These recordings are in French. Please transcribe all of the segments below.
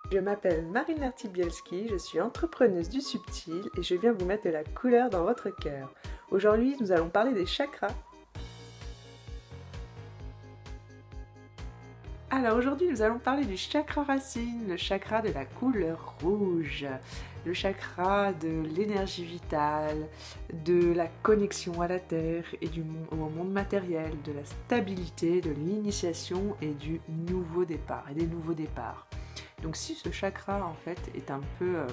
Je m'appelle Marine Lartibielski, je suis entrepreneuse du subtil et je viens vous mettre de la couleur dans votre cœur. Aujourd'hui, nous allons parler des chakras. Alors aujourd'hui, nous allons parler du chakra racine, le chakra de la couleur rouge, le chakra de l'énergie vitale, de la connexion à la terre et au monde matériel, de la stabilité, de l'initiation et du nouveau départ, et des nouveaux départs. Donc si ce chakra en fait est un peu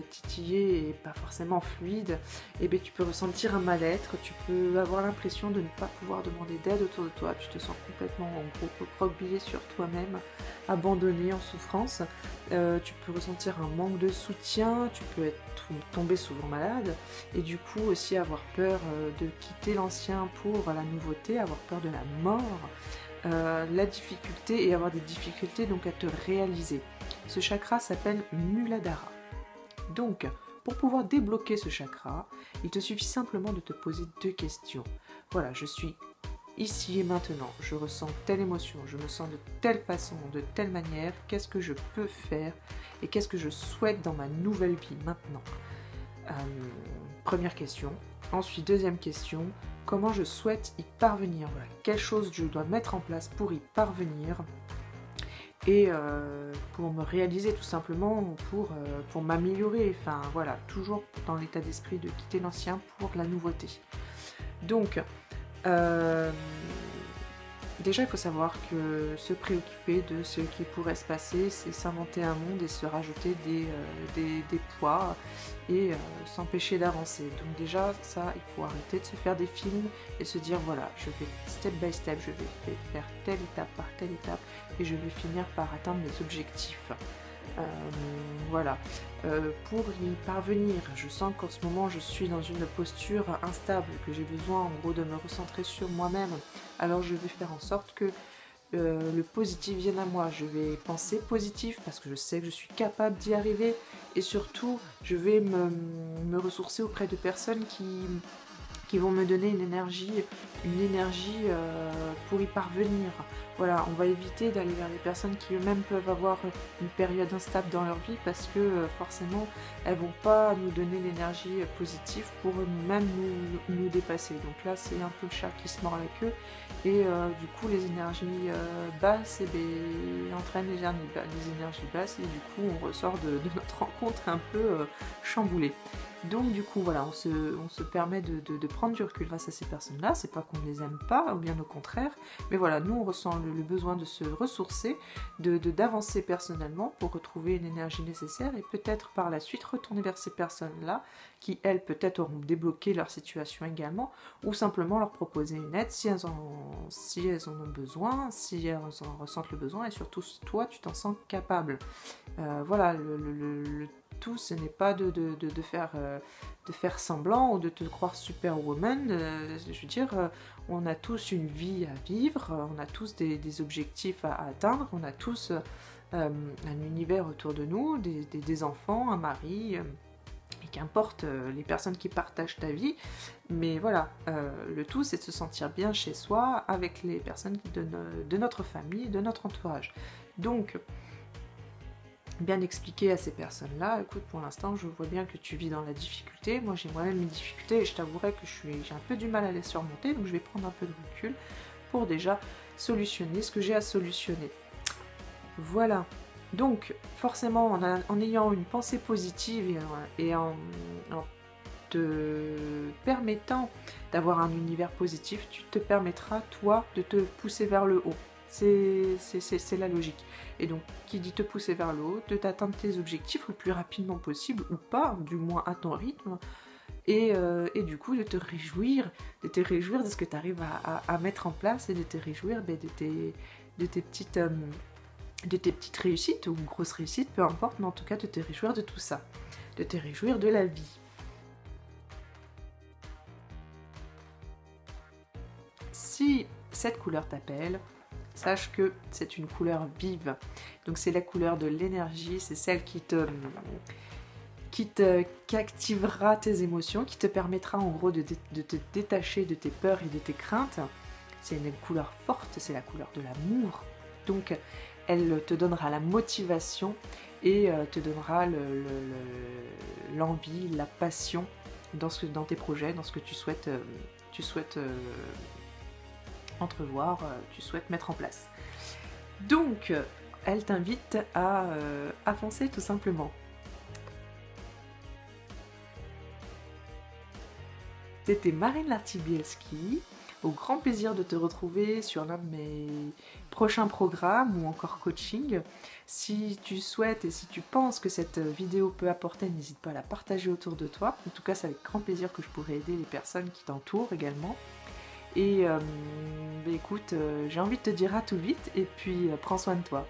titillé et pas forcément fluide, et bien tu peux ressentir un mal-être, tu peux avoir l'impression de ne pas pouvoir demander d'aide autour de toi, tu te sens complètement en gros recroquevillé sur toi-même, abandonné, en souffrance, tu peux ressentir un manque de soutien, tu peux tomber souvent malade, et du coup aussi avoir peur de quitter l'ancien pour la nouveauté, avoir peur de la mort, la difficulté et avoir des difficultés donc à te réaliser. Ce chakra s'appelle Muladhara. Donc, pour pouvoir débloquer ce chakra, il te suffit simplement de te poser deux questions. Voilà, je suis ici et maintenant, je ressens telle émotion, je me sens de telle façon, de telle manière, qu'est-ce que je peux faire et qu'est-ce que je souhaite dans ma nouvelle vie maintenant. Première question. Ensuite, deuxième question, comment je souhaite y parvenir, voilà, quelle chose je dois mettre en place pour y parvenir et pour me réaliser tout simplement, pour m'améliorer, enfin voilà, toujours dans l'état d'esprit de quitter l'ancien pour la nouveauté. Donc, déjà il faut savoir que se préoccuper de ce qui pourrait se passer, c'est s'inventer un monde et se rajouter des poids et s'empêcher d'avancer. Donc déjà ça, il faut arrêter de se faire des films et se dire voilà, je vais step by step, je vais faire telle étape par telle étape et je vais finir par atteindre mes objectifs. Voilà, pour y parvenir, je sens qu'en ce moment je suis dans une posture instable, que j'ai besoin en gros de me recentrer sur moi-même, alors je vais faire en sorte que le positif vienne à moi, je vais penser positif parce que je sais que je suis capable d'y arriver et surtout je vais me ressourcer auprès de personnes qui vont me donner une énergie pour y parvenir. Voilà, on va éviter d'aller vers les personnes qui eux-mêmes peuvent avoir une période instable dans leur vie parce que forcément elles vont pas nous donner l'énergie positive pour nous-mêmes nous dépasser. Donc là c'est un peu le chat qui se mord la queue et du coup les énergies basses entraînent les énergies basses et du coup on ressort de notre rencontre un peu chamboulée. Donc du coup voilà, on se permet de prendre du recul face à ces personnes-là, c'est pas qu'on ne les aime pas, ou bien au contraire, mais voilà, nous on ressent le besoin de se ressourcer, d'avancer personnellement pour retrouver une énergie nécessaire et peut-être par la suite retourner vers ces personnes-là qui elles peut-être auront débloqué leur situation également, ou simplement leur proposer une aide si elles en ont besoin, si elles en ressentent le besoin et surtout toi tu t'en sens capable. Voilà, le tout, ce n'est pas de faire semblant ou de te croire superwoman. Je veux dire, on a tous une vie à vivre, on a tous des objectifs à atteindre, on a tous un univers autour de nous, des enfants, un mari, et qu'importe les personnes qui partagent ta vie. Mais voilà, le tout, c'est de se sentir bien chez soi avec les personnes de notre famille, de notre entourage. Donc, bien expliquer à ces personnes-là, écoute, pour l'instant je vois bien que tu vis dans la difficulté, moi j'ai moi-même mes difficultés et je t'avouerai que j'ai un peu du mal à les surmonter, donc je vais prendre un peu de recul pour déjà solutionner ce que j'ai à solutionner. Voilà, donc forcément en ayant une pensée positive et en te permettant d'avoir un univers positif, tu te permettras toi de te pousser vers le haut. C'est la logique. Et donc, qui dit te pousser vers le haut, de t'atteindre tes objectifs le plus rapidement possible, ou pas, du moins à ton rythme, et du coup de te réjouir de ce que tu arrives à mettre en place, et de te réjouir de tes petites réussites, ou grosses réussites, peu importe, mais en tout cas de te réjouir de tout ça, de te réjouir de la vie. Si cette couleur t'appelle, sache que c'est une couleur vive, donc c'est la couleur de l'énergie, c'est celle qui activera tes émotions, qui te permettra en gros de te détacher de tes peurs et de tes craintes. C'est une couleur forte, c'est la couleur de l'amour. Donc elle te donnera la motivation et te donnera l'envie, la passion dans tes projets, dans ce que tu souhaites entrevoir, tu souhaites mettre en place. Donc, elle t'invite à foncer tout simplement. C'était Marine Lartibielski. Au grand plaisir de te retrouver sur l'un de mes prochains programmes ou encore coaching. Si tu souhaites et si tu penses que cette vidéo peut apporter, n'hésite pas à la partager autour de toi. En tout cas, c'est avec grand plaisir que je pourrai aider les personnes qui t'entourent également. Et écoute, j'ai envie de te dire à tout vite et puis prends soin de toi.